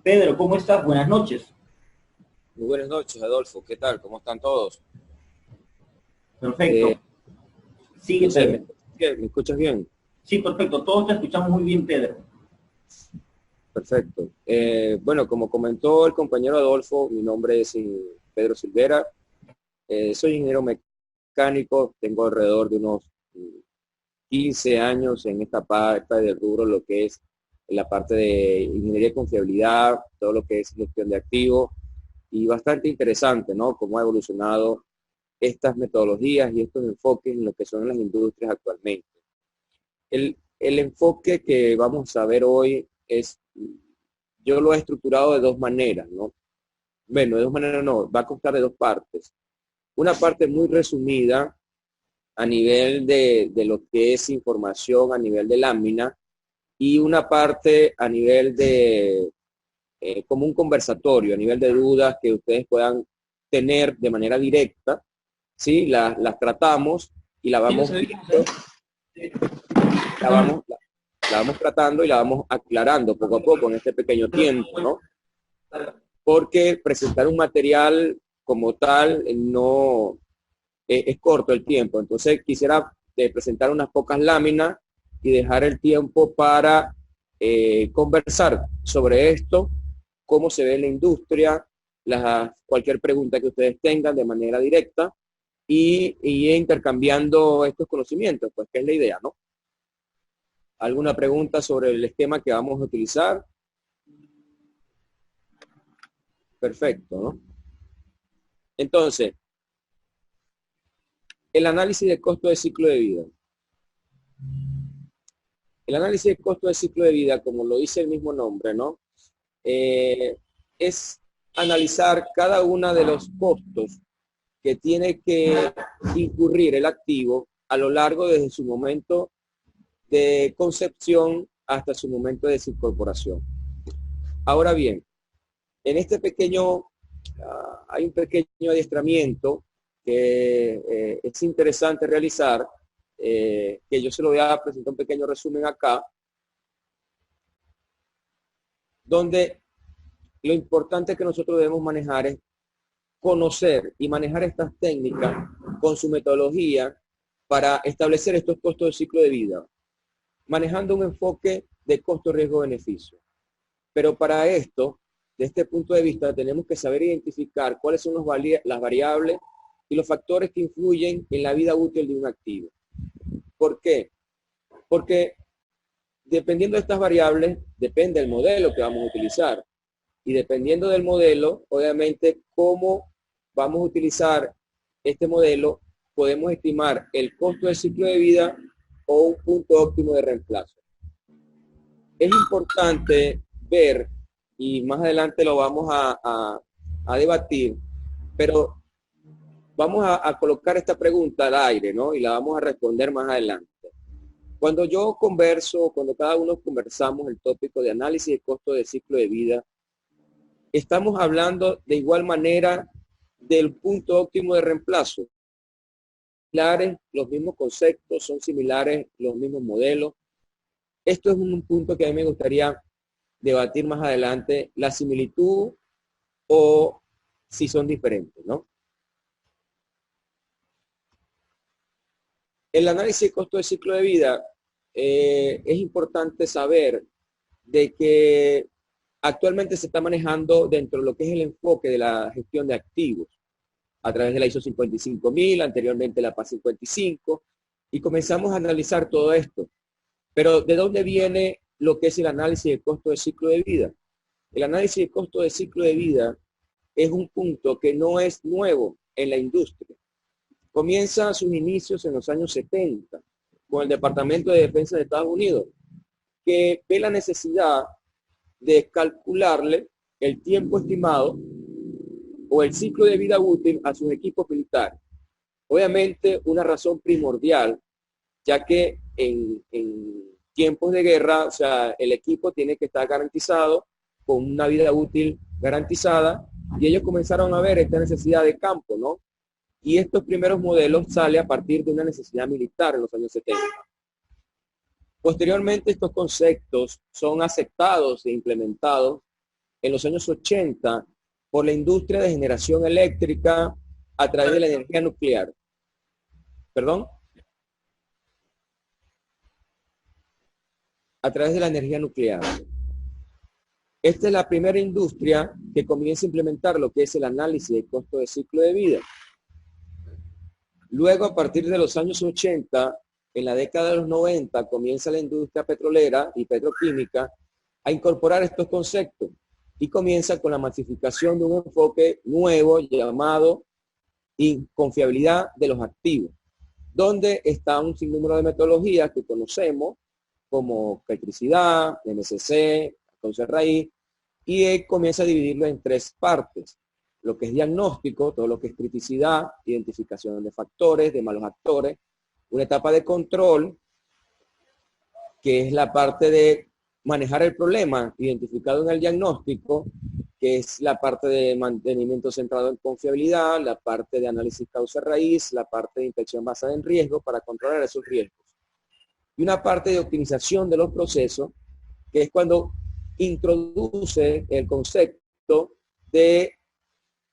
Pedro, ¿cómo estás? Buenas noches. Muy buenas noches, Adolfo. ¿Qué tal? ¿Cómo están todos? Eh, Perfecto. Sigue, no sé, Pedro. ¿me escuchas bien? Sí, perfecto. Todos te escuchamos muy bien, Pedro. Perfecto. Bueno, como comentó el compañero Adolfo, mi nombre es Pedro Silvera. Soy ingeniero mecánico. Tengo alrededor de unos 15 años en esta parte del rubro, lo que es la parte de ingeniería de confiabilidad, todo lo que es gestión de activos, y bastante interesante, ¿no? Cómo ha evolucionado estas metodologías y estos enfoques en lo que son las industrias actualmente. El enfoque que vamos a ver hoy es, yo lo he estructurado de dos maneras, ¿no? Bueno, de dos maneras no, va a constar de dos partes. Una parte muy resumida a nivel de lo que es información, a nivel de lámina, y una parte a nivel de, como un conversatorio, a nivel de dudas que ustedes puedan tener de manera directa, ¿sí? Las tratamos y la Sí, lo vamos sabemos, ¿eh? viendo, la vamos, la vamos tratando y la vamos aclarando poco a poco en este pequeño tiempo, ¿no? Porque presentar un material como tal no es corto el tiempo. Entonces quisiera presentar unas pocas láminas y dejar el tiempo para conversar sobre esto, cómo se ve en la industria, cualquier pregunta que ustedes tengan de manera directa y intercambiando estos conocimientos, pues que es la idea, ¿no? ¿Alguna pregunta sobre el esquema que vamos a utilizar? Perfecto, ¿no? Entonces, el análisis de costo de ciclo de vida. El análisis de costo de ciclo de vida, como lo dice el mismo nombre, ¿no? Eh, es analizar cada uno de los costos que tiene que incurrir el activo a lo largo desde su momento de concepción hasta su momento de desincorporación. Ahora bien, en este pequeño, hay un pequeño adiestramiento que es interesante realizar, que yo se lo voy a presentar un pequeño resumen acá, donde lo importante que nosotros debemos manejar es conocer y manejar estas técnicas con su metodología para establecer estos costos de ciclo de vida, manejando un enfoque de costo, riesgo, beneficio. Pero para esto, de este punto de vista, tenemos que saber identificar cuáles son las variables y los factores que influyen en la vida útil de un activo. ¿Por qué? Porque dependiendo de estas variables, depende del modelo que vamos a utilizar. Y dependiendo del modelo, obviamente, cómo vamos a utilizar este modelo, podemos estimar el costo del ciclo de vida o un punto óptimo de reemplazo. Es importante ver, y más adelante lo vamos a debatir, pero vamos a colocar esta pregunta al aire, ¿no? Y la vamos a responder más adelante. Cuando yo converso, cuando cada uno conversamos el tópico de análisis de costo de ciclo de vida, estamos hablando de igual manera del punto óptimo de reemplazo. Similares, los mismos conceptos, son similares los mismos modelos. Esto es un punto que a mí me gustaría debatir más adelante, la similitud o si son diferentes, ¿no? El análisis de costo de ciclo de vida, es importante saber de que actualmente se está manejando dentro de lo que es el enfoque de la gestión de activos a través de la ISO 55000, anteriormente la PA 55, y comenzamos a analizar todo esto. Pero ¿de dónde viene lo que es el análisis de costo de ciclo de vida? El análisis de costo de ciclo de vida es un punto que no es nuevo en la industria. Comienza sus inicios en los años 70 con el Departamento de Defensa de Estados Unidos, que ve la necesidad de calcularle el tiempo estimado o el ciclo de vida útil a sus equipos militares. Obviamente una razón primordial, ya que en tiempos de guerra, o sea, el equipo tiene que estar garantizado con una vida útil garantizada, y ellos comenzaron a ver esta necesidad de campo, ¿no? Y estos primeros modelos salen a partir de una necesidad militar en los años 70. Posteriormente, estos conceptos son aceptados e implementados en los años 80 por la industria de generación eléctrica a través de la energía nuclear. ¿Perdón? A través de la energía nuclear. Esta es la primera industria que comienza a implementar lo que es el análisis de costo de ciclo de vida. Luego, a partir de los años 80, en la década de los 90, comienza la industria petrolera y petroquímica a incorporar estos conceptos y comienza con la masificación de un enfoque nuevo llamado confiabilidad de los activos, donde está un sinnúmero de metodologías que conocemos como petricidad, MSC, causa raíz, y comienza a dividirlo en tres partes: lo que es diagnóstico, todo lo que es criticidad, identificación de factores, de malos actores, una etapa de control, que es la parte de manejar el problema identificado en el diagnóstico, que es la parte de mantenimiento centrado en confiabilidad, la parte de análisis causa-raíz, la parte de inspección basada en riesgo para controlar esos riesgos. Y una parte de optimización de los procesos, que es cuando introduce el concepto de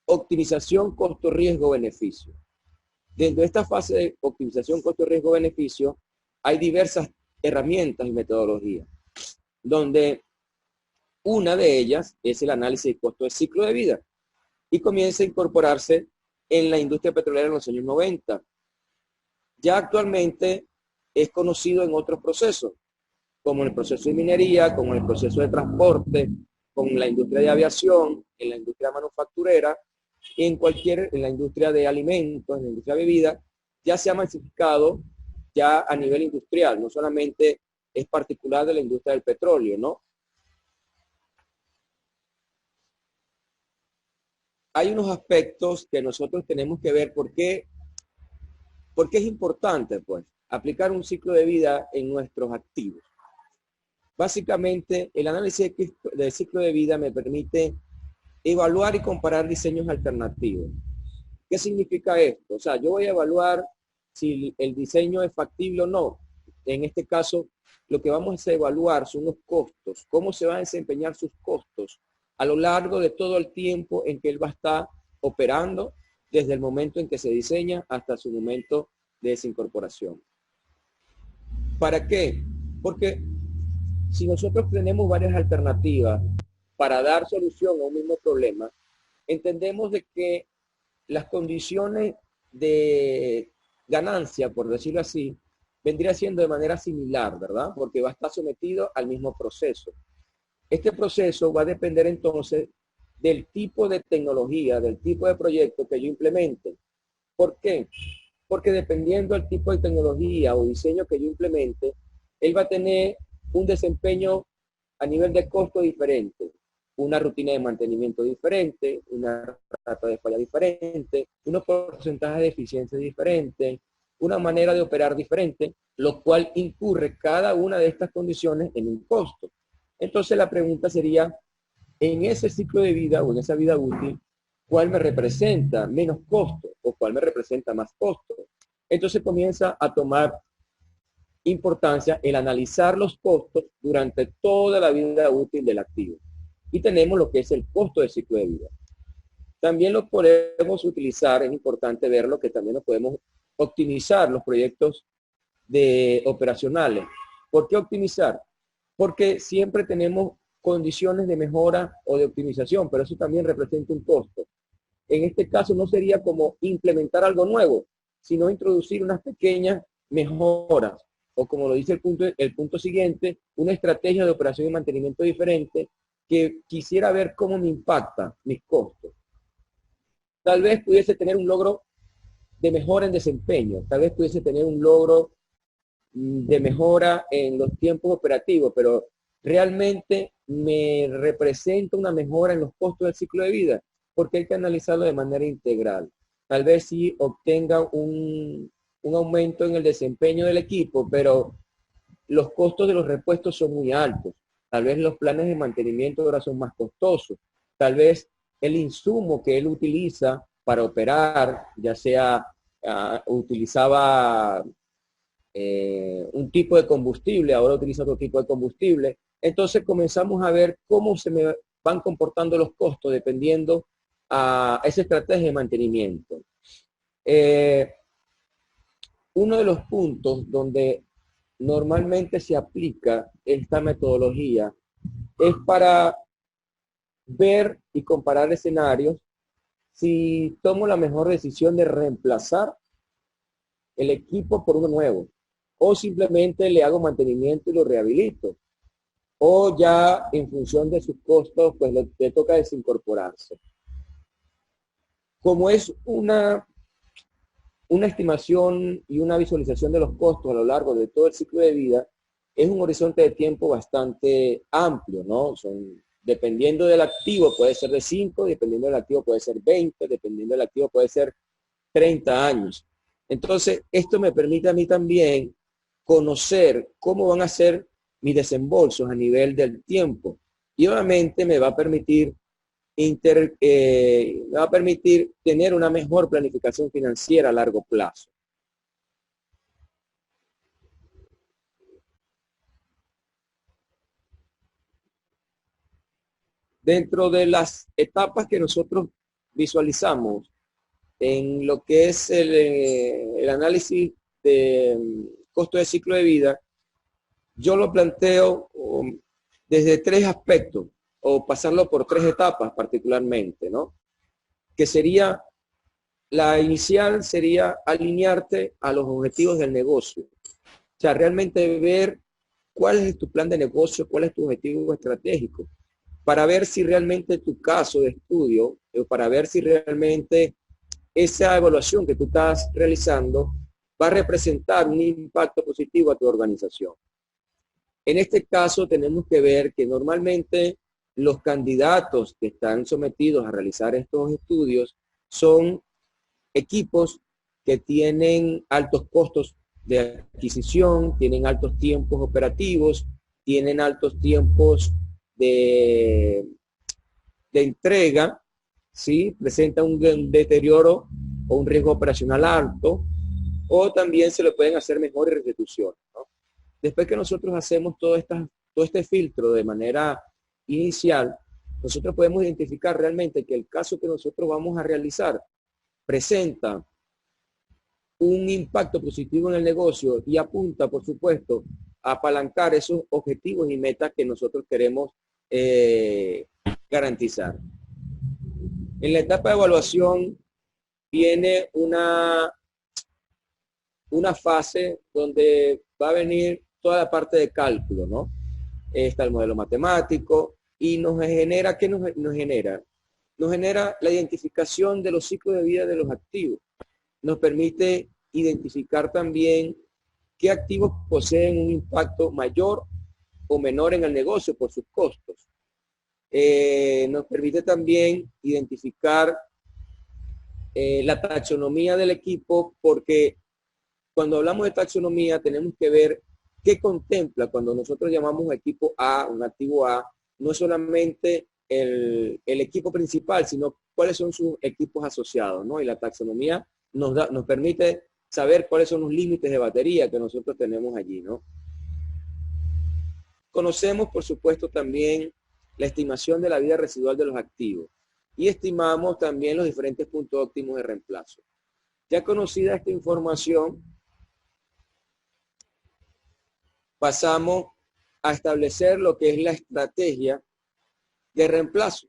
optimización costo-riesgo-beneficio. Dentro de esta fase de optimización costo-riesgo-beneficio hay diversas herramientas y metodologías, donde una de ellas es el análisis de costo de ciclo de vida y comienza a incorporarse en la industria petrolera en los años 90. Ya actualmente es conocido en otros procesos, como el proceso de minería, como el proceso de transporte, con la industria de aviación, en la industria manufacturera, en la industria de alimentos, en la industria de bebidas, ya se ha masificado ya a nivel industrial, no solamente es particular de la industria del petróleo, ¿no? Hay unos aspectos que nosotros tenemos que ver por qué es importante, pues, aplicar un ciclo de vida en nuestros activos. Básicamente, el análisis del ciclo de vida me permite evaluar y comparar diseños alternativos. ¿Qué significa esto? O sea, yo voy a evaluar si el diseño es factible o no. En este caso, lo que vamos a evaluar son los costos, cómo se van a desempeñar sus costos a lo largo de todo el tiempo en que él va a estar operando, desde el momento en que se diseña hasta su momento de desincorporación. ¿Para qué? Porque si nosotros tenemos varias alternativas para dar solución a un mismo problema, entendemos de que las condiciones de ganancia, por decirlo así, vendría siendo de manera similar, ¿verdad? Porque va a estar sometido al mismo proceso. Este proceso va a depender entonces del tipo de tecnología, del tipo de proyecto que yo implemente. ¿Por qué? Porque dependiendo del tipo de tecnología o diseño que yo implemente, él va a tener un desempeño a nivel de costo diferente, una rutina de mantenimiento diferente, una rata de falla diferente, unos porcentajes de eficiencia diferentes, una manera de operar diferente, lo cual incurre cada una de estas condiciones en un costo. Entonces la pregunta sería, en ese ciclo de vida o en esa vida útil, ¿cuál me representa menos costo o cuál me representa más costo? Entonces comienza a tomar importancia el analizar los costos durante toda la vida útil del activo. Y tenemos lo que es el costo de ciclo de vida. También lo podemos utilizar, es importante verlo, que también lo podemos optimizar los proyectos operacionales. ¿Por qué optimizar? Porque siempre tenemos condiciones de mejora o de optimización, pero eso también representa un costo. En este caso no sería como implementar algo nuevo, sino introducir unas pequeñas mejoras, o como lo dice el punto siguiente, una estrategia de operación y mantenimiento diferente que quisiera ver cómo me impacta mis costos. Tal vez pudiese tener un logro de mejora en desempeño, tal vez pudiese tener un logro de mejora en los tiempos operativos, pero realmente me representa una mejora en los costos del ciclo de vida, porque hay que analizarlo de manera integral. Tal vez sí obtenga un aumento en el desempeño del equipo, pero los costos de los repuestos son muy altos. Tal vez los planes de mantenimiento ahora son más costosos. Tal vez el insumo que él utiliza para operar, ya sea utilizaba un tipo de combustible, ahora utiliza otro tipo de combustible. Entonces comenzamos a ver cómo se me van comportando los costos dependiendo a esa estrategia de mantenimiento. Uno de los puntos donde normalmente se aplica esta metodología es para ver y comparar escenarios si tomo la mejor decisión de reemplazar el equipo por uno nuevo, o simplemente le hago mantenimiento y lo rehabilito, o ya en función de sus costos, pues le toca desincorporarse. Como es una estimación y una visualización de los costos a lo largo de todo el ciclo de vida, es un horizonte de tiempo bastante amplio, ¿no? Dependiendo del activo puede ser de 5, dependiendo del activo puede ser 20, dependiendo del activo puede ser 30 años. Entonces, esto me permite a mí también conocer cómo van a ser mis desembolsos a nivel del tiempo. Y obviamente me va a permitir tener una mejor planificación financiera a largo plazo. Dentro de las etapas que nosotros visualizamos en lo que es el análisis de costo de ciclo de vida, yo lo planteo desde 3 aspectos, o pasarlo por 3 etapas particularmente, ¿no? Que sería, la inicial sería alinearte a los objetivos del negocio. O sea, realmente ver cuál es tu plan de negocio, cuál es tu objetivo estratégico, para ver si realmente tu caso de estudio, para ver si realmente esa evaluación que tú estás realizando va a representar un impacto positivo a tu organización. En este caso tenemos que ver que normalmente los candidatos que están sometidos a realizar estos estudios son equipos que tienen altos costos de adquisición, tienen altos tiempos operativos, tienen altos tiempos de entrega, ¿sí? Presenta un deterioro o un riesgo operacional alto, o también se le pueden hacer mejores restituciones, ¿no? Después que nosotros hacemos todo este filtro de manera inicial, nosotros podemos identificar realmente que el caso que nosotros vamos a realizar presenta un impacto positivo en el negocio y apunta, por supuesto, a apalancar esos objetivos y metas que nosotros queremos garantizar. En la etapa de evaluación viene una fase donde va a venir toda la parte de cálculo, ¿no? Está el modelo matemático y nos genera, ¿qué nos genera? Nos genera la identificación de los ciclos de vida de los activos. Nos permite identificar también qué activos poseen un impacto mayor o menor en el negocio por sus costos. Nos permite también identificar la taxonomía del equipo, porque cuando hablamos de taxonomía tenemos que ver qué contempla cuando nosotros llamamos equipo A, un activo A, no solamente el equipo principal, sino cuáles son sus equipos asociados, ¿no? Y la taxonomía nos permite saber cuáles son los límites de batería que nosotros tenemos allí, ¿no? Conocemos, por supuesto, también la estimación de la vida residual de los activos y estimamos también los diferentes puntos óptimos de reemplazo. Ya conocida esta información, pasamos a establecer lo que es la estrategia de reemplazo.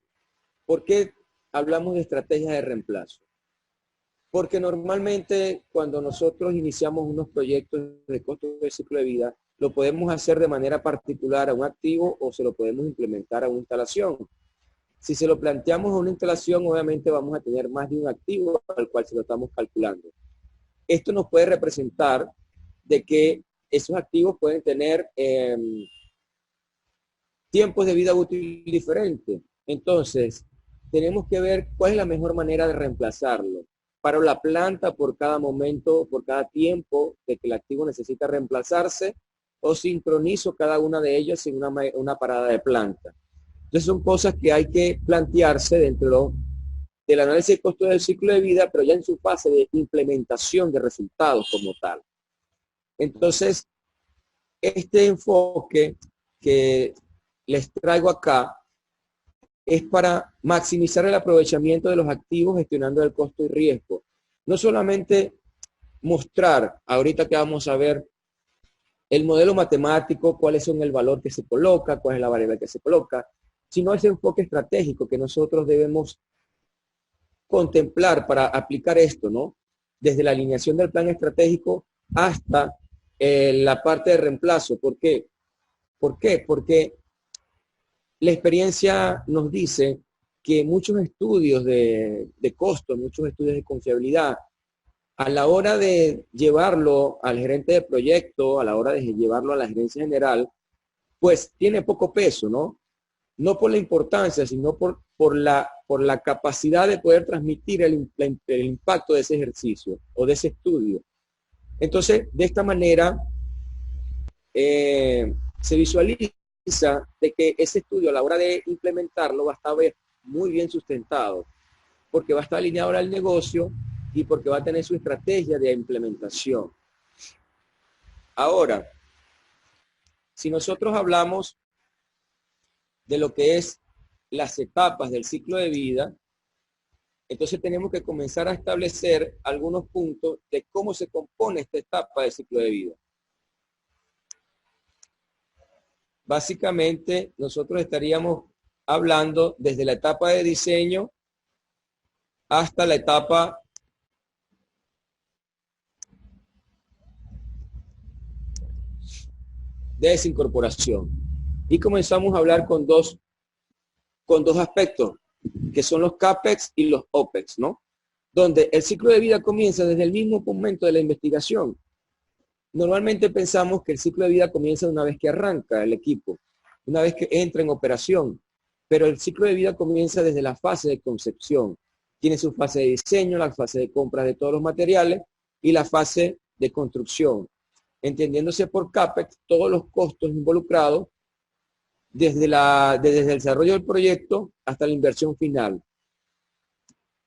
¿Por qué hablamos de estrategia de reemplazo? Porque normalmente cuando nosotros iniciamos unos proyectos de costo de ciclo de vida, lo podemos hacer de manera particular a un activo o se lo podemos implementar a una instalación. Si se lo planteamos a una instalación, obviamente vamos a tener más de un activo al cual se lo estamos calculando. Esto nos puede representar de que esos activos pueden tener tiempos de vida útil diferentes. Entonces, tenemos que ver cuál es la mejor manera de reemplazarlo. Paro la planta por cada momento, por cada tiempo de que el activo necesita reemplazarse, o sincronizo cada una de ellas en una parada de planta. Entonces son cosas que hay que plantearse dentro del análisis de costo del ciclo de vida, pero ya en su fase de implementación de resultados como tal. Entonces, este enfoque que les traigo acá es para maximizar el aprovechamiento de los activos gestionando el costo y riesgo. No solamente mostrar, ahorita que vamos a ver, el modelo matemático, cuáles son el valor que se coloca, cuál es la variable que se coloca, sino ese enfoque estratégico que nosotros debemos contemplar para aplicar esto, ¿no? Desde la alineación del plan estratégico hasta la parte de reemplazo. ¿Por qué? ¿Por qué? Porque la experiencia nos dice que muchos estudios de costo, muchos estudios de confiabilidad, a la hora de llevarlo al gerente de proyecto, a la hora de llevarlo a la gerencia general, pues tiene poco peso, ¿no? No por la importancia, sino por la capacidad de poder transmitir el impacto de ese ejercicio o de ese estudio. Entonces, de esta manera, se visualiza de que ese estudio a la hora de implementarlo va a estar muy bien sustentado, porque va a estar alineado al negocio y porque va a tener su estrategia de implementación. Ahora, si nosotros hablamos de lo que es las etapas del ciclo de vida, entonces tenemos que comenzar a establecer algunos puntos de cómo se compone esta etapa del ciclo de vida. Básicamente, nosotros estaríamos hablando desde la etapa de diseño hasta la etapa de desincorporación. Y comenzamos a hablar con dos aspectos, que son los CAPEX y los OPEX, ¿no? Donde el ciclo de vida comienza desde el mismo momento de la investigación. Normalmente pensamos que el ciclo de vida comienza una vez que arranca el equipo, una vez que entra en operación, pero el ciclo de vida comienza desde la fase de concepción. Tiene su fase de diseño, la fase de compra de todos los materiales y la fase de construcción. Entendiéndose por CAPEX todos los costos involucrados desde el desarrollo del proyecto hasta la inversión final.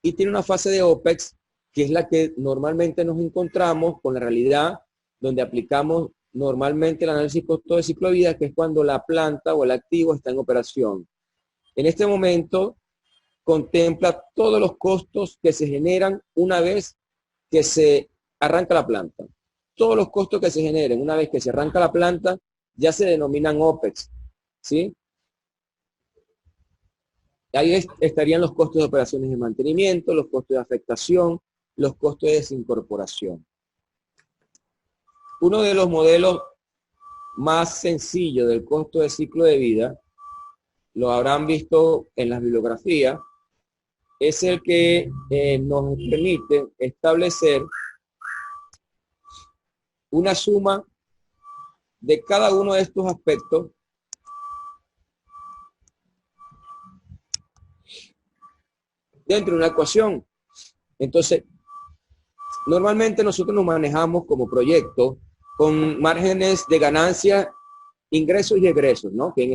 Y tiene una fase de OPEX, que es la que normalmente nos encontramos con la realidad, donde aplicamos normalmente el análisis costo de ciclo de vida, que es cuando la planta o el activo está en operación. En este momento contempla todos los costos que se generan una vez que se arranca la planta. Todos los costos que se generen una vez que se arranca la planta ya se denominan OPEX, ¿sí? Ahí estarían los costos de operaciones de mantenimiento, los costos de afectación, los costos de desincorporación. Uno de los modelos más sencillos del costo de ciclo de vida, lo habrán visto en las bibliografías, es el que nos permite establecer una suma de cada uno de estos aspectos dentro de una ecuación. Entonces, normalmente nosotros nos manejamos como proyecto con márgenes de ganancia, ingresos y egresos, ¿no? Que en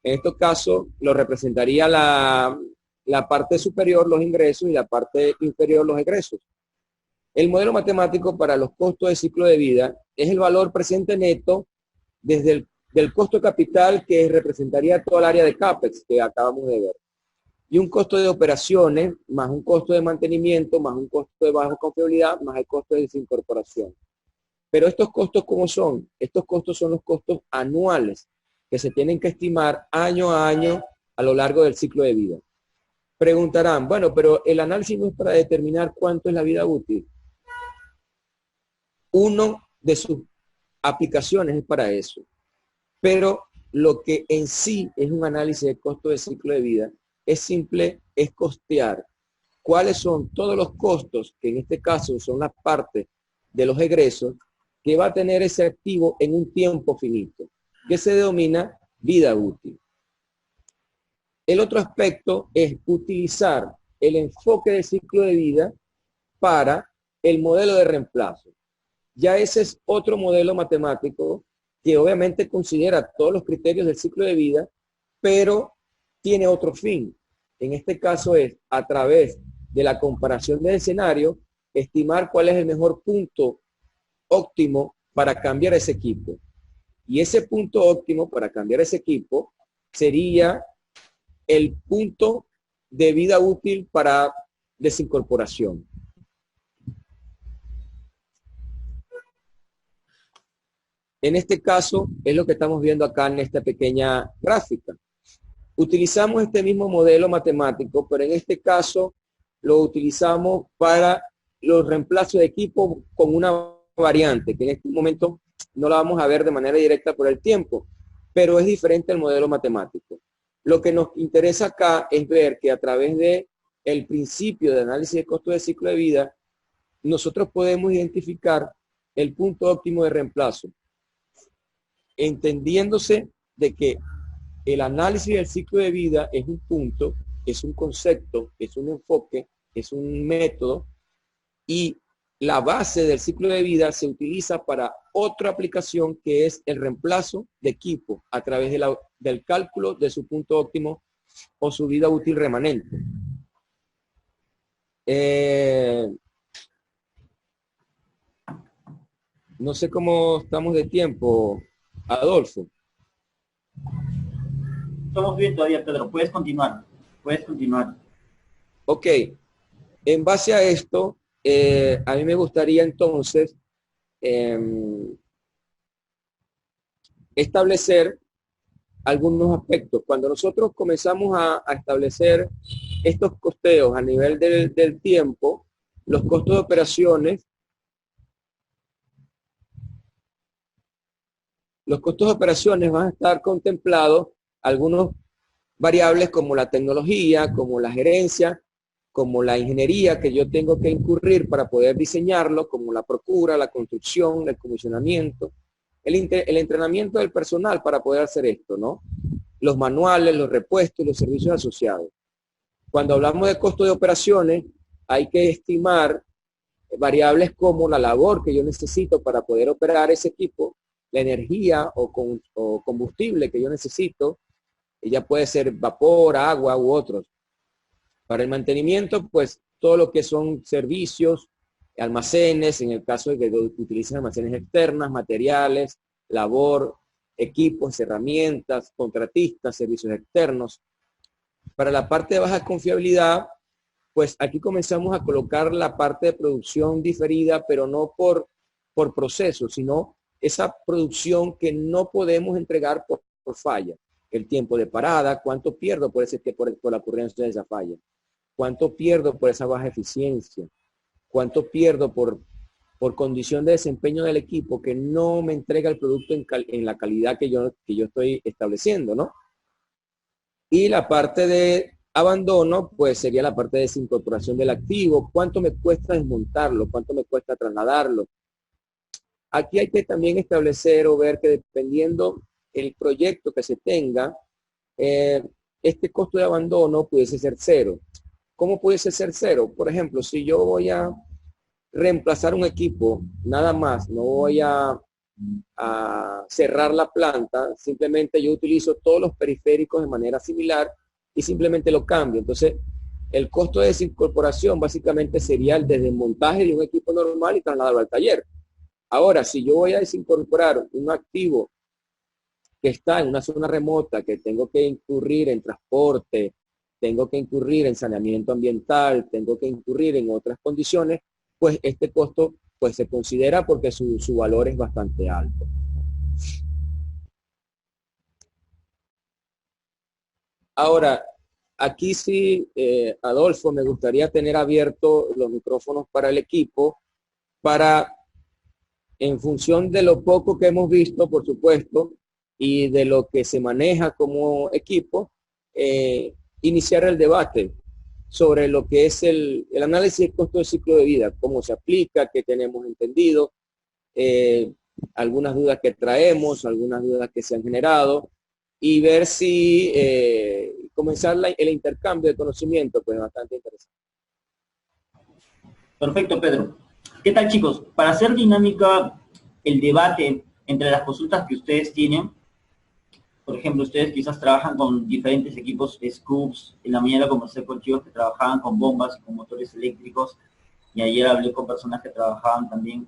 estos casos lo representaría la parte superior, los ingresos, y la parte inferior, los egresos. El modelo matemático para los costos de ciclo de vida es el valor presente neto desde del costo capital, que representaría toda el área de CAPEX que acabamos de ver, y un costo de operaciones, más un costo de mantenimiento, más un costo de baja confiabilidad, más el costo de desincorporación. Pero estos costos, ¿cómo son? Estos costos son los costos anuales que se tienen que estimar año a año a lo largo del ciclo de vida. Preguntarán, bueno, pero el análisis no es para determinar cuánto es la vida útil. Uno de sus aplicaciones es para eso. Pero lo que en sí es un análisis de costo de ciclo de vida es costear cuáles son todos los costos, que en este caso son las partes de los egresos, que va a tener ese activo en un tiempo finito, que se denomina vida útil. El otro aspecto es utilizar el enfoque de ciclo de vida para el modelo de reemplazo. Ya ese es otro modelo matemático que obviamente considera todos los criterios del ciclo de vida, pero tiene otro fin. En este caso es, a través de la comparación del escenario, estimar cuál es el mejor punto óptimo para cambiar ese equipo. Y ese punto óptimo para cambiar ese equipo sería el punto de vida útil para desincorporación. En este caso, es lo que estamos viendo acá en esta pequeña gráfica. Utilizamos este mismo modelo matemático, pero en este caso lo utilizamos para los reemplazos de equipo con una variante, que en este momento no la vamos a ver de manera directa por el tiempo, pero es diferente al modelo matemático. Lo que nos interesa acá es ver que a través de el principio de análisis de costo de ciclo de vida, nosotros podemos identificar el punto óptimo de reemplazo, entendiéndose de que el análisis del ciclo de vida es un punto, es un concepto, es un enfoque, es un método, y la base del ciclo de vida se utiliza para otra aplicación que es el reemplazo de equipo a través de del cálculo de su punto óptimo o su vida útil remanente. No sé cómo estamos de tiempo, Adolfo. Estamos bien todavía, Pedro. Puedes continuar. Puedes continuar. Ok. En base a esto, a mí me gustaría entonces establecer algunos aspectos. Cuando nosotros comenzamos a establecer estos costeos a nivel del tiempo, los costos de operaciones, van a estar contemplados algunos variables como la tecnología, como la gerencia, como la ingeniería que yo tengo que incurrir para poder diseñarlo, como la procura, la construcción, el comisionamiento, el entrenamiento del personal para poder hacer esto, ¿no? Los manuales, los repuestos y los servicios asociados. Cuando hablamos de costo de operaciones, hay que estimar variables como la labor que yo necesito para poder operar ese equipo, la energía o combustible que yo necesito, ya puede ser vapor, agua u otros. Para el mantenimiento, pues todo lo que son servicios, almacenes, en el caso de que utilicen almacenes externas, materiales, labor, equipos, herramientas, contratistas, servicios externos. Para la parte de baja confiabilidad, pues aquí comenzamos a colocar la parte de producción diferida, pero no por proceso, sino esa producción que no podemos entregar por falla. El tiempo de parada, cuánto pierdo por la ocurrencia de esa falla. ¿Cuánto pierdo por esa baja eficiencia? ¿Cuánto pierdo por condición de desempeño del equipo que no me entrega el producto en la calidad que yo estoy estableciendo, ¿no? Y la parte de abandono, pues sería la parte de desincorporación del activo. ¿Cuánto me cuesta desmontarlo? ¿Cuánto me cuesta trasladarlo? Aquí hay que también establecer o ver que dependiendo el proyecto que se tenga, este costo de abandono pudiese ser cero. ¿Cómo pudiese ser cero? Por ejemplo, si yo voy a reemplazar un equipo, nada más, no voy a cerrar la planta, simplemente yo utilizo todos los periféricos de manera similar y simplemente lo cambio. Entonces, el costo de desincorporación básicamente sería el desmontaje de un equipo normal y trasladarlo al taller. Ahora, si yo voy a desincorporar un activo que está en una zona remota, que tengo que incurrir en transporte, tengo que incurrir en saneamiento ambiental, tengo que incurrir en otras condiciones, pues este costo pues se considera porque su valor es bastante alto. Ahora, aquí sí, Adolfo, me gustaría tener abiertos los micrófonos para el equipo, para, en función de lo poco que hemos visto, por supuesto, y de lo que se maneja como equipo, iniciar el debate sobre lo que es el análisis de costo de ciclo de vida, cómo se aplica, qué tenemos entendido, algunas dudas que traemos, algunas dudas que se han generado, y ver si comenzar el intercambio de conocimiento, pues bastante interesante. Perfecto, Pedro. ¿Qué tal, chicos? Para hacer dinámica el debate entre las consultas que ustedes tienen, por ejemplo, ustedes quizás trabajan con diferentes equipos Scoops. En la mañana conversé con chicos que trabajaban con bombas y con motores eléctricos. Y ayer hablé con personas que trabajaban también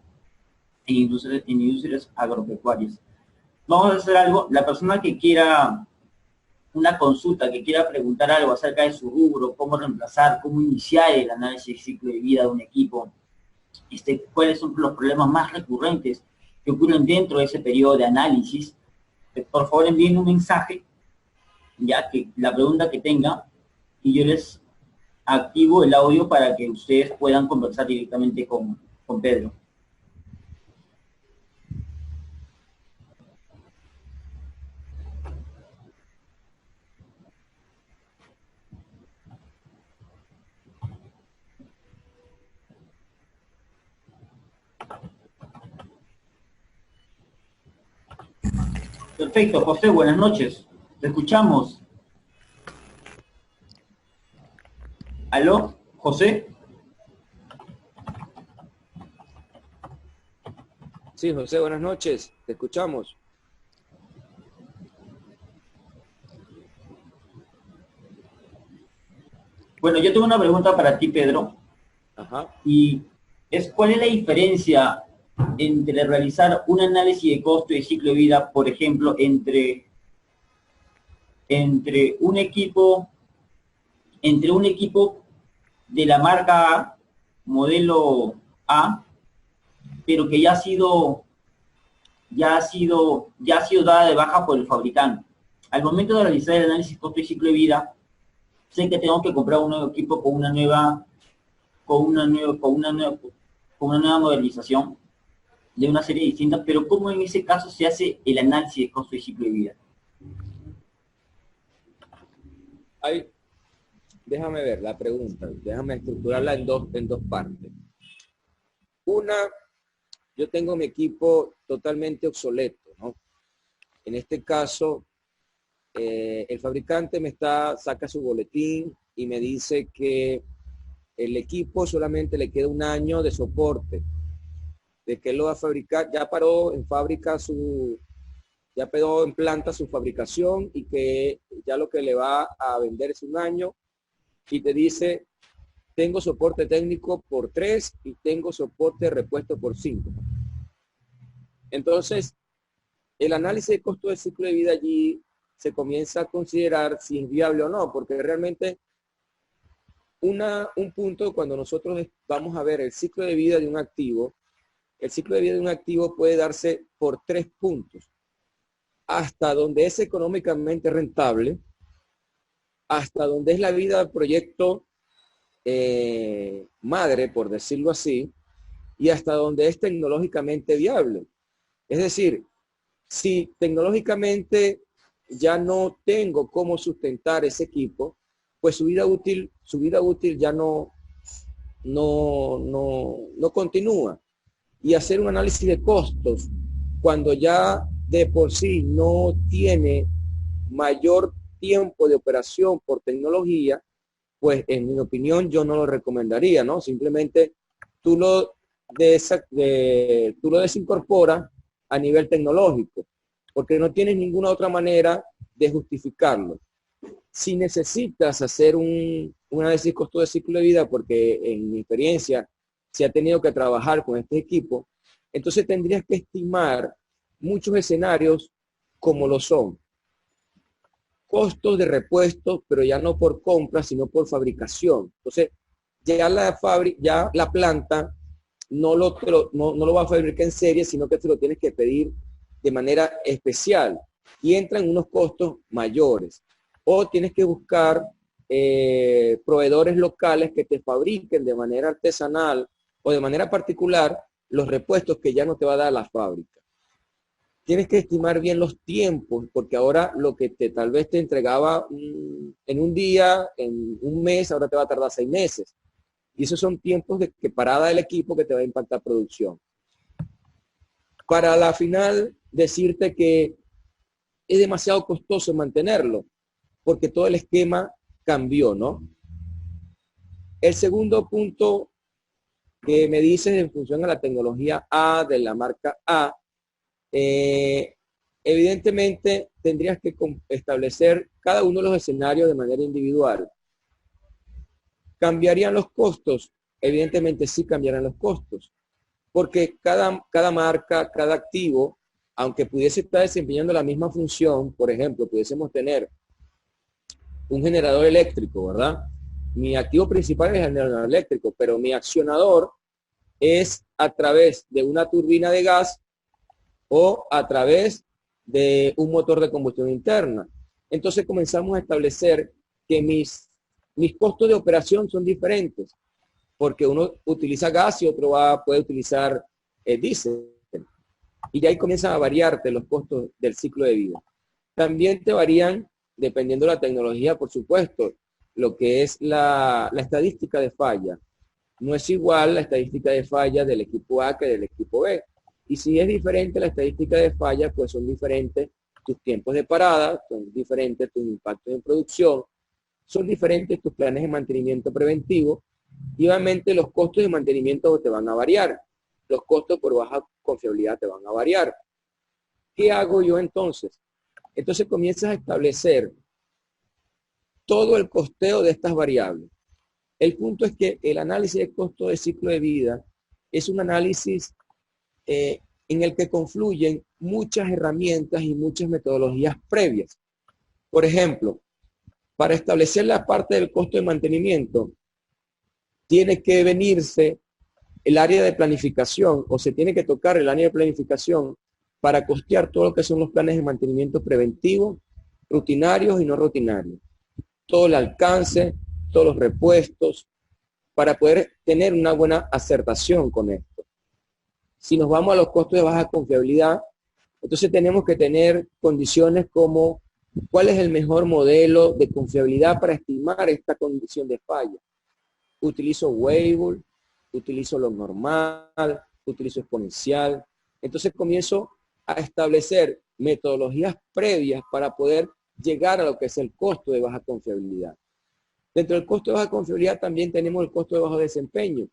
en industrias agropecuarias. Vamos a hacer algo. La persona que quiera una consulta, que quiera preguntar algo acerca de su rubro, cómo reemplazar, cómo iniciar el análisis de ciclo de vida de un equipo, cuáles son los problemas más recurrentes que ocurren dentro de ese periodo de análisis, por favor envíen un mensaje, ya que la pregunta que tenga, y yo les activo el audio para que ustedes puedan conversar directamente con Pedro. Perfecto, José, buenas noches. Te escuchamos. ¿Aló, José? Sí, José, buenas noches. Te escuchamos. Bueno, yo tengo una pregunta para ti, Pedro. Ajá. Y ¿cuál es la diferencia entre realizar un análisis de costo y ciclo de vida, por ejemplo, entre un equipo de la marca A, modelo A, pero que ya ha sido dada de baja por el fabricante? Al momento de realizar el análisis costo y ciclo de vida, sé que tengo que comprar un nuevo equipo con una nueva modernización de una serie distinta, pero ¿cómo en ese caso se hace el análisis de costo y ciclo de vida? Déjame ver la pregunta, déjame estructurarla en dos partes. Una, yo tengo mi equipo totalmente obsoleto, ¿no? En este caso, el fabricante saca su boletín y me dice que el equipo solamente le queda un año de soporte, de que él lo va a fabricar, ya paró en fábrica ya quedó en planta su fabricación y que ya lo que le va a vender es un año, y te dice, tengo soporte técnico por 3 y tengo soporte de repuesto por 5. Entonces, el análisis de costo de ciclo de vida allí se comienza a considerar si es viable o no, porque realmente un punto cuando nosotros vamos a ver el ciclo de vida de un activo, el ciclo de vida de un activo puede darse por 3 puntos. Hasta donde es económicamente rentable, hasta donde es la vida del proyecto madre, por decirlo así, y hasta donde es tecnológicamente viable. Es decir, si tecnológicamente ya no tengo cómo sustentar ese equipo, pues su vida útil ya no continúa. Y hacer un análisis de costos cuando ya de por sí no tiene mayor tiempo de operación por tecnología, pues en mi opinión yo no lo recomendaría, ¿no? Simplemente tú lo desincorporas a nivel tecnológico, porque no tienes ninguna otra manera de justificarlo. Si necesitas hacer un análisis costo de ciclo de vida, porque en mi experiencia se ha tenido que trabajar con este equipo, entonces tendrías que estimar muchos escenarios como lo son costos de repuestos, pero ya no por compra, sino por fabricación. Entonces, ya la planta no lo va a fabricar en serie, sino que te lo tienes que pedir de manera especial y entran unos costos mayores. O tienes que buscar proveedores locales que te fabriquen de manera artesanal o de manera particular los repuestos que ya no te va a dar la fábrica. Tienes que estimar bien los tiempos, porque ahora lo que tal vez te entregaba en un día, en un mes, ahora te va a tardar 6 meses. Y esos son tiempos de que parada del equipo que te va a impactar producción. Para la final, decirte que es demasiado costoso mantenerlo, porque todo el esquema cambió, ¿no? El segundo punto que me dices en función a la tecnología A, de la marca A, evidentemente tendrías que establecer cada uno de los escenarios de manera individual. ¿Cambiarían los costos? Evidentemente sí cambiarán los costos, porque cada marca, cada activo, aunque pudiese estar desempeñando la misma función, por ejemplo, pudiésemos tener un generador eléctrico, ¿verdad? Mi activo principal es el generador eléctrico, pero mi accionador es a través de una turbina de gas o a través de un motor de combustión interna. Entonces comenzamos a establecer que mis costos de operación son diferentes, porque uno utiliza gas y otro puede utilizar diésel. Y de ahí comienzan a variarte los costos del ciclo de vida. También te varían, dependiendo de la tecnología, por supuesto, lo que es la estadística de falla. No es igual la estadística de falla del equipo A que del equipo B. Y si es diferente la estadística de falla, pues son diferentes tus tiempos de parada, son diferentes tus impactos en producción, son diferentes tus planes de mantenimiento preventivo y obviamente los costos de mantenimiento te van a variar. Los costos por baja confiabilidad te van a variar. ¿Qué hago yo entonces? Entonces comienzas a establecer todo el costeo de estas variables. El punto es que el análisis de costo de ciclo de vida es un análisis en el que confluyen muchas herramientas y muchas metodologías previas. Por ejemplo, para establecer la parte del costo de mantenimiento, tiene que venirse el área de planificación o se tiene que tocar el área de planificación para costear todo lo que son los planes de mantenimiento preventivo, rutinarios y no rutinarios. Todo el alcance, todos los repuestos, para poder tener una buena acertación con esto. Si nos vamos a los costos de baja confiabilidad, entonces tenemos que tener condiciones como cuál es el mejor modelo de confiabilidad para estimar esta condición de falla. Utilizo Weibull, utilizo lo normal, utilizo exponencial. Entonces comienzo a establecer metodologías previas para poder llegar a lo que es el costo de baja confiabilidad. Dentro del costo de baja confiabilidad también tenemos el costo de bajo desempeño.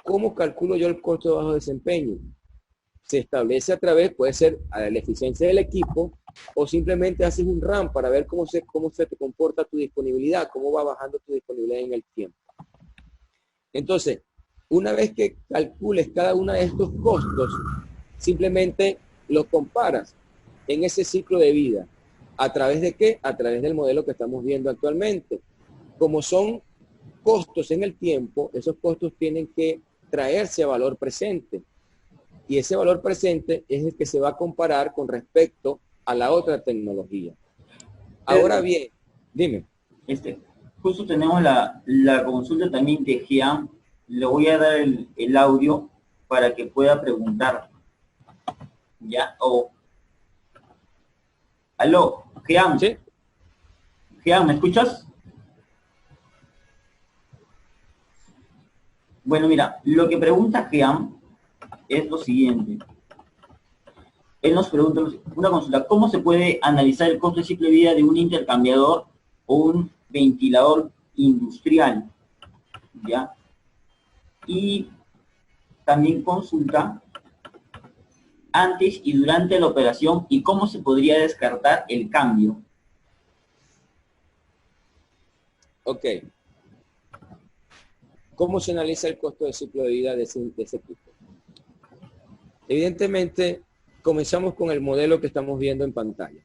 ¿Cómo calculo yo el costo de bajo desempeño? Se establece a través, puede ser a la eficiencia del equipo o simplemente haces un RAM para ver cómo se te comporta tu disponibilidad, cómo va bajando tu disponibilidad en el tiempo. Entonces, una vez que calcules cada uno de estos costos, simplemente los comparas en ese ciclo de vida. ¿A través de qué? A través del modelo que estamos viendo actualmente. Como son costos en el tiempo, esos costos tienen que traerse a valor presente. Y ese valor presente es el que se va a comparar con respecto a la otra tecnología. Ahora bien, dime. Justo tenemos la consulta también de Jean. Le voy a dar el audio para que pueda preguntar. ¿Ya? Aló, Jean. ¿Sí? Jean, ¿me escuchas? Bueno, mira, lo que pregunta Jean es lo siguiente. Él nos pregunta una consulta: ¿cómo se puede analizar el costo de ciclo de vida de un intercambiador o un ventilador industrial? ¿Ya? Y también consulta antes y durante la operación y cómo se podría descartar el cambio. Ok. ¿Cómo se analiza el costo de ciclo de vida de ese equipo? Evidentemente, comenzamos con el modelo que estamos viendo en pantalla.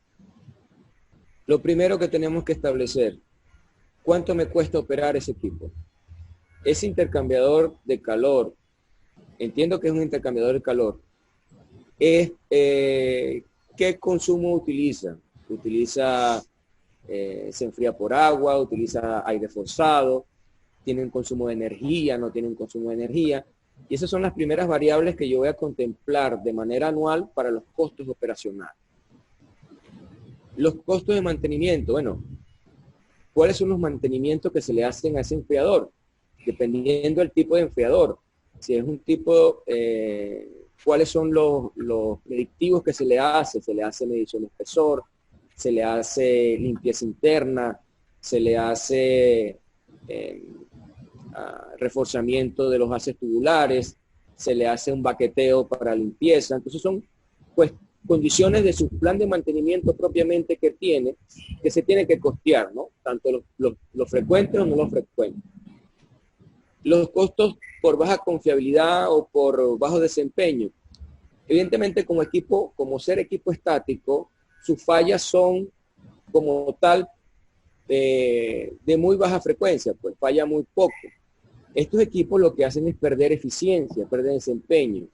Lo primero que tenemos que establecer, ¿cuánto me cuesta operar ese equipo? Ese intercambiador de calor, entiendo que es un intercambiador de calor, ¿qué consumo utiliza? Se enfría por agua, utiliza aire forzado, tiene un consumo de energía, no tiene un consumo de energía. Y esas son las primeras variables que yo voy a contemplar de manera anual para los costos operacionales. Los costos de mantenimiento, bueno, ¿cuáles son los mantenimientos que se le hacen a ese enfriador? Dependiendo del tipo de enfriador. Si es un tipo, ¿cuáles son los predictivos que se le hace medición de espesor, se le hace limpieza interna, se le hace reforzamiento de los haces tubulares, se le hace un baqueteo para limpieza. Entonces son pues condiciones de su plan de mantenimiento propiamente que se tiene que costear, ¿no? Tanto los frecuentes o no los frecuentes. Los costos por baja confiabilidad o por bajo desempeño. Evidentemente como ser equipo estático, sus fallas son como tal de muy baja frecuencia, pues falla muy poco. Estos equipos lo que hacen es perder eficiencia, perder desempeño.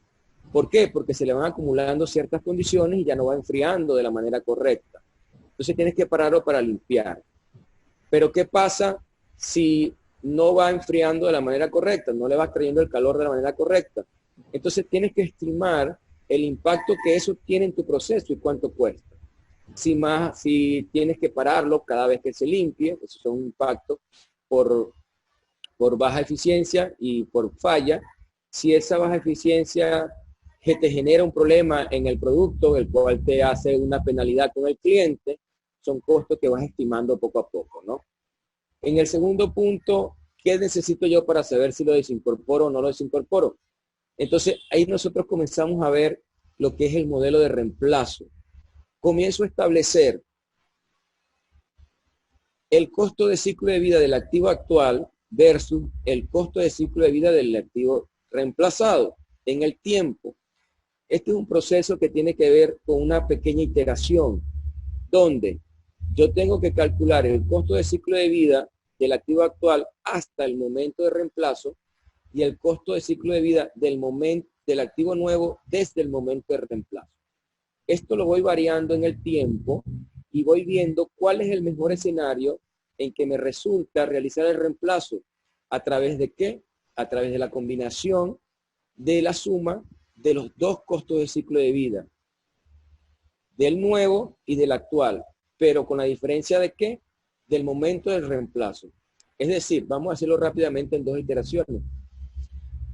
¿Por qué? Porque se le van acumulando ciertas condiciones y ya no va enfriando de la manera correcta. Entonces tienes que pararlo para limpiar. Pero ¿qué pasa si no va enfriando de la manera correcta? No le va trayendo el calor de la manera correcta. Entonces tienes que estimar el impacto que eso tiene en tu proceso y cuánto cuesta. Si tienes que pararlo cada vez que se limpie, eso es un impacto por baja eficiencia y por falla. Si esa baja eficiencia que te genera un problema en el producto, el cual te hace una penalidad con el cliente, son costos que vas estimando poco a poco, ¿no? En el segundo punto, ¿qué necesito yo para saber si lo desincorporo o no lo desincorporo? Entonces, ahí nosotros comenzamos a ver lo que es el modelo de reemplazo. Comienzo a establecer el costo de ciclo de vida del activo actual versus el costo de ciclo de vida del activo reemplazado en el tiempo. Este es un proceso que tiene que ver con una pequeña iteración, donde yo tengo que calcular el costo de ciclo de vida del activo actual hasta el momento de reemplazo y el costo de ciclo de vida del activo nuevo desde el momento de reemplazo. Esto lo voy variando en el tiempo y voy viendo cuál es el mejor escenario en que me resulta realizar el reemplazo. ¿A través de qué? A través de la combinación de la suma de los dos costos de ciclo de vida, del nuevo y del actual, pero con la diferencia de qué? Del momento del reemplazo. Es decir, vamos a hacerlo rápidamente en dos iteraciones.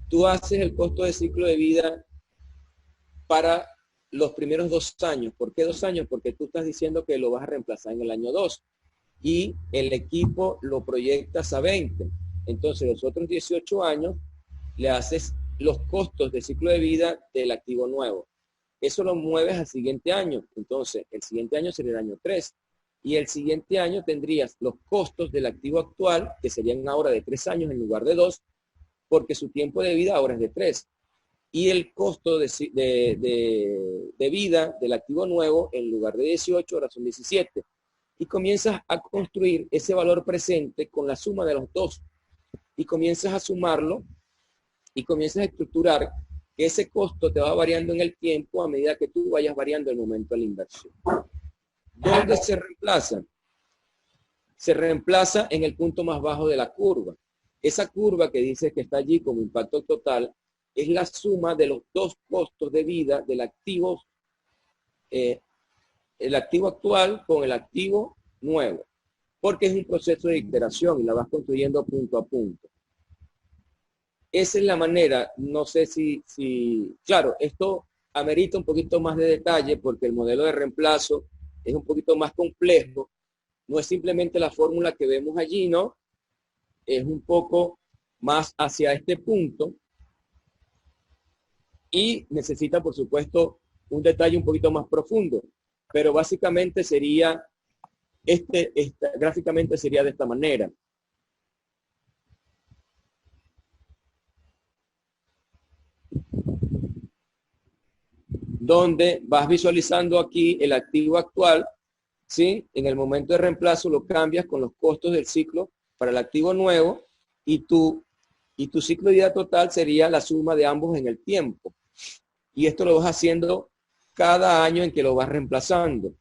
Tú haces el costo de ciclo de vida para los primeros 2 años. ¿Por qué 2 años? Porque tú estás diciendo que lo vas a reemplazar en el año 2 y el equipo lo proyectas a 20. Entonces, los otros 18 años le haces los costos de ciclo de vida del activo nuevo. Eso lo mueves al siguiente año. Entonces, el siguiente año sería el año 3. Y el siguiente año tendrías los costos del activo actual, que serían ahora de 3 años en lugar de 2, porque su tiempo de vida ahora es de 3. Y el costo de vida del activo nuevo, en lugar de 18, ahora son 17. Y comienzas a construir ese valor presente con la suma de los dos. Y comienzas a sumarlo y comienzas a estructurar que ese costo te va variando en el tiempo a medida que tú vayas variando el momento de la inversión. ¿Dónde se reemplaza? Se reemplaza en el punto más bajo de la curva. Esa curva que dice que está allí como impacto total es la suma de los dos costos de vida del activo, el activo actual con el activo nuevo, porque es un proceso de iteración y la vas construyendo punto a punto. Esa es la manera, no sé claro, esto amerita un poquito más de detalle porque el modelo de reemplazo es un poquito más complejo, no es simplemente la fórmula que vemos allí, ¿no? Es un poco más hacia este punto y necesita, por supuesto, un detalle un poquito más profundo, pero básicamente sería, gráficamente sería de esta manera. Donde vas visualizando aquí el activo actual, ¿sí? En el momento de reemplazo lo cambias con los costos del ciclo para el activo nuevo y tu ciclo de vida total sería la suma de ambos en el tiempo. Y esto lo vas haciendo cada año en que lo vas reemplazando.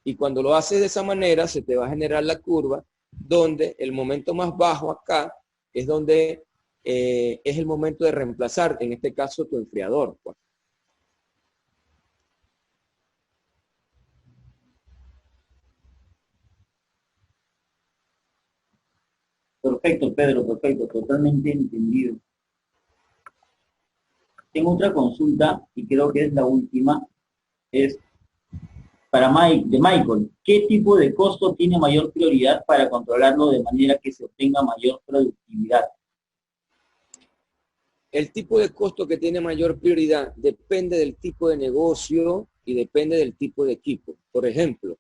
Y cuando lo haces de esa manera, se te va a generar la curva donde el momento más bajo acá es donde es el momento de reemplazar, en este caso, tu enfriador, pues. Perfecto, Pedro, perfecto, totalmente entendido. Tengo otra consulta y creo que es la última. Es para Michael. ¿Qué tipo de costo tiene mayor prioridad para controlarlo de manera que se obtenga mayor productividad? El tipo de costo que tiene mayor prioridad depende del tipo de negocio y depende del tipo de equipo. Por ejemplo,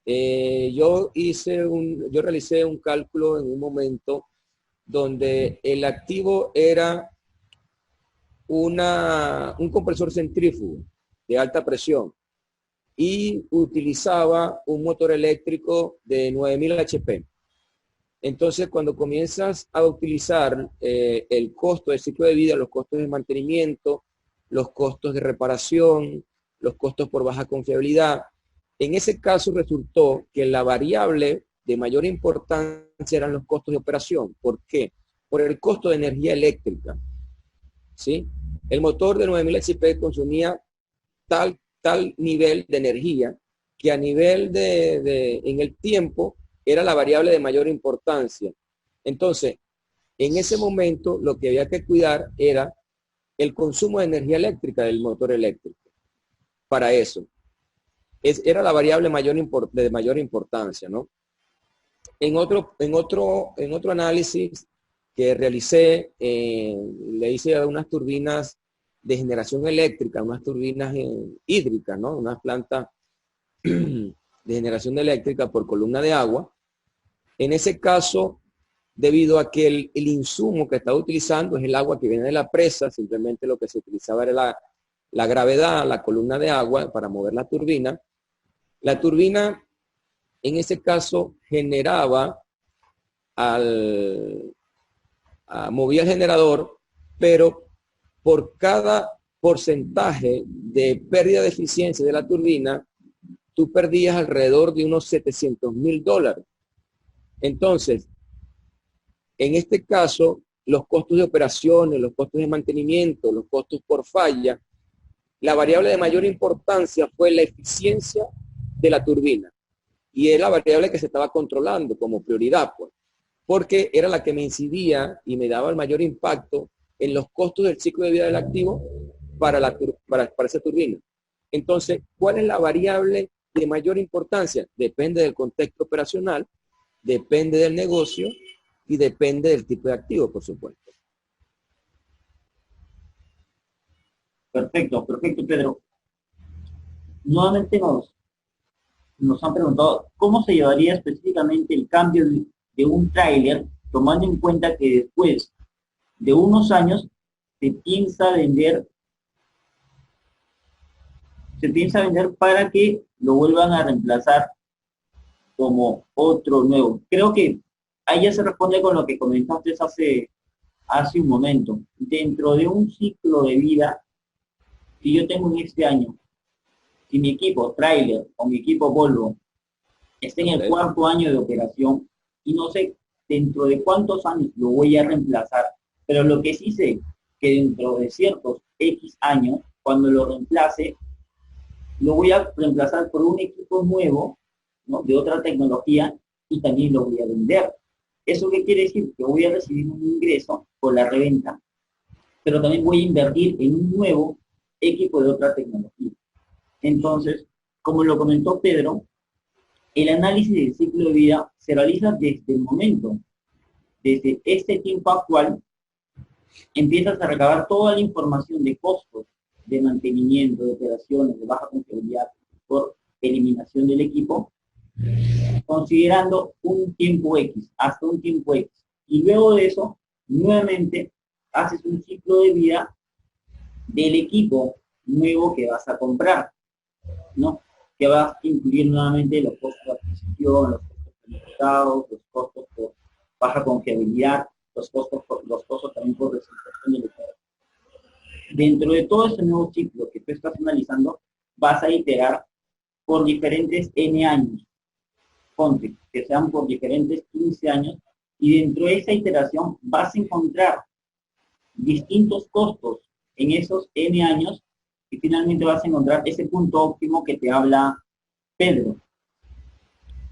yo realicé un cálculo en un momento donde el activo era un compresor centrífugo de alta presión y utilizaba un motor eléctrico de 9000 HP. Entonces, cuando comienzas a utilizar el costo del ciclo de vida, los costos de mantenimiento, los costos de reparación, los costos por baja confiabilidad, en ese caso resultó que la variable de mayor importancia eran los costos de operación. ¿Por qué? Por el costo de energía eléctrica. ¿Sí? El motor de 9000 HP consumía tal nivel de energía que a nivel en el tiempo era la variable de mayor importancia. Entonces, en ese momento lo que había que cuidar era el consumo de energía eléctrica del motor eléctrico. Para eso. Era la variable de mayor importancia, ¿no? En otro análisis que realicé, le hice unas turbinas de generación eléctrica, unas turbinas hídricas, ¿no? Unas plantas de generación eléctrica por columna de agua. En ese caso, debido a que el insumo que estaba utilizando es el agua que viene de la presa, simplemente lo que se utilizaba era la gravedad, la columna de agua para mover la turbina. La turbina, en ese caso, movía el generador, pero por cada porcentaje de pérdida de eficiencia de la turbina, tú perdías alrededor de unos $700,000. Entonces, en este caso, los costos de operaciones, los costos de mantenimiento, los costos por falla, la variable de mayor importancia fue la eficiencia de la turbina. Y es la variable que se estaba controlando como prioridad, pues, porque era la que me incidía y me daba el mayor impacto en los costos del ciclo de vida del activo para esa turbina. Entonces, ¿cuál es la variable de mayor importancia? Depende del contexto operacional, depende del negocio y depende del tipo de activo, por supuesto. Perfecto, perfecto, Pedro. Nuevamente nos han preguntado cómo se llevaría específicamente el cambio de un tráiler, tomando en cuenta que después de unos años se piensa vender para que lo vuelvan a reemplazar como otro nuevo. Creo que ahí ya se responde con lo que comentaste hace un momento. Dentro de un ciclo de vida que yo tengo en este año, si mi equipo trailer o mi equipo Volvo está en el cuarto año de operación y no sé dentro de cuántos años lo voy a reemplazar, pero lo que sí sé que dentro de ciertos X años, cuando lo reemplace, lo voy a reemplazar por un equipo nuevo, ¿no? De otra tecnología y también lo voy a vender. ¿Eso qué quiere decir? Que voy a recibir un ingreso por la reventa, pero también voy a invertir en un nuevo equipo de otra tecnología. Entonces, como lo comentó Pedro, el análisis del ciclo de vida se realiza desde el momento, desde este tiempo actual, empiezas a recabar toda la información de costos, de mantenimiento, de operaciones, de baja confiabilidad, por eliminación del equipo, considerando un tiempo X, hasta un tiempo X. Y luego de eso, nuevamente, haces un ciclo de vida del equipo nuevo que vas a comprar, ¿no? Que vas a incluir nuevamente los costos de adquisición, los costos de mercado, los costos por baja confiabilidad, los costos también por desinfección del equipo. Dentro de todo este nuevo ciclo que tú estás analizando, vas a iterar por diferentes N años. Ponte, que sean por diferentes 15 años, y dentro de esa iteración vas a encontrar distintos costos en esos N años y finalmente vas a encontrar ese punto óptimo que te habla Pedro.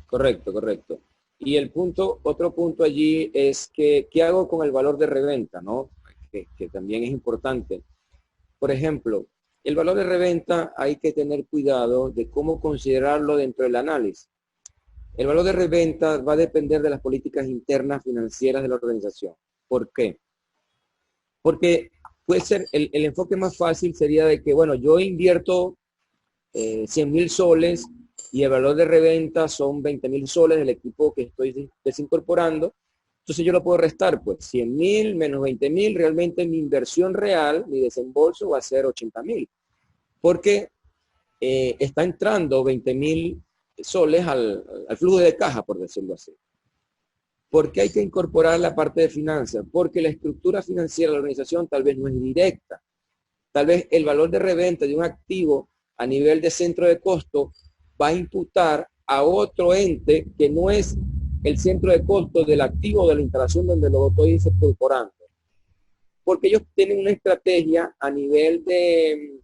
Correcto, correcto. Y otro punto allí es que, ¿qué hago con el valor de reventa, no? Que también es importante. Por ejemplo, el valor de reventa hay que tener cuidado de cómo considerarlo dentro del análisis. El valor de reventa va a depender de las políticas internas financieras de la organización. ¿Por qué? Porque puede ser, el enfoque más fácil sería de que, bueno, yo invierto 100,000 soles y el valor de reventa son 20,000 soles del equipo que estoy desincorporando. Entonces yo lo puedo restar, pues 100,000 menos 20,000, realmente mi inversión real, mi desembolso va a ser 80,000. Porque está entrando 20,000 soles al flujo de caja, por decirlo así. ¿Por qué hay que incorporar la parte de finanzas? Porque la estructura financiera de la organización tal vez no es directa. Tal vez el valor de reventa de un activo a nivel de centro de costo va a imputar a otro ente que no es el centro de costo del activo de la instalación donde lo estoy incorporando. Porque ellos tienen una estrategia a nivel de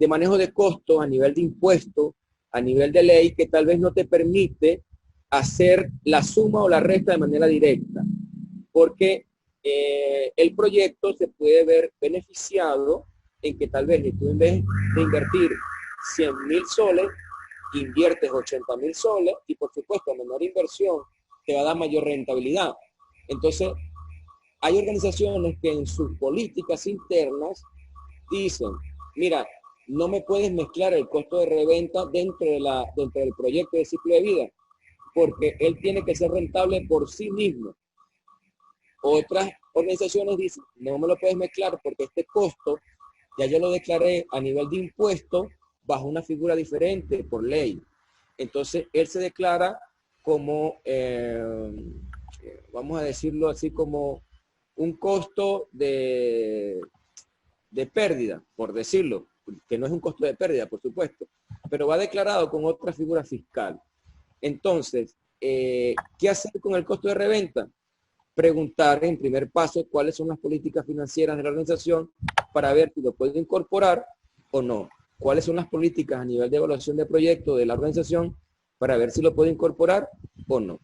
manejo de costos, a nivel de impuestos, a nivel de ley, que tal vez no te permite hacer la suma o la resta de manera directa. Porque el proyecto se puede ver beneficiado en que tal vez tú en vez de invertir 100.000 soles, inviertes 80.000 soles y por supuesto a menor inversión te va a dar mayor rentabilidad. Entonces, hay organizaciones que en sus políticas internas dicen, mira, no me puedes mezclar el costo de reventa dentro del proyecto de ciclo de vida, porque él tiene que ser rentable por sí mismo. Otras organizaciones dicen, no me lo puedes mezclar porque este costo ya yo lo declaré a nivel de impuesto bajo una figura diferente por ley. Entonces, él se declara como, vamos a decirlo así, como un costo de pérdida, por decirlo, que no es un costo de pérdida, por supuesto, pero va declarado con otra figura fiscal. Entonces, ¿qué hacer con el costo de reventa? Preguntar en primer paso cuáles son las políticas financieras de la organización para ver si lo puede incorporar o no. Cuáles son las políticas a nivel de evaluación de proyecto de la organización para ver si lo puede incorporar o no.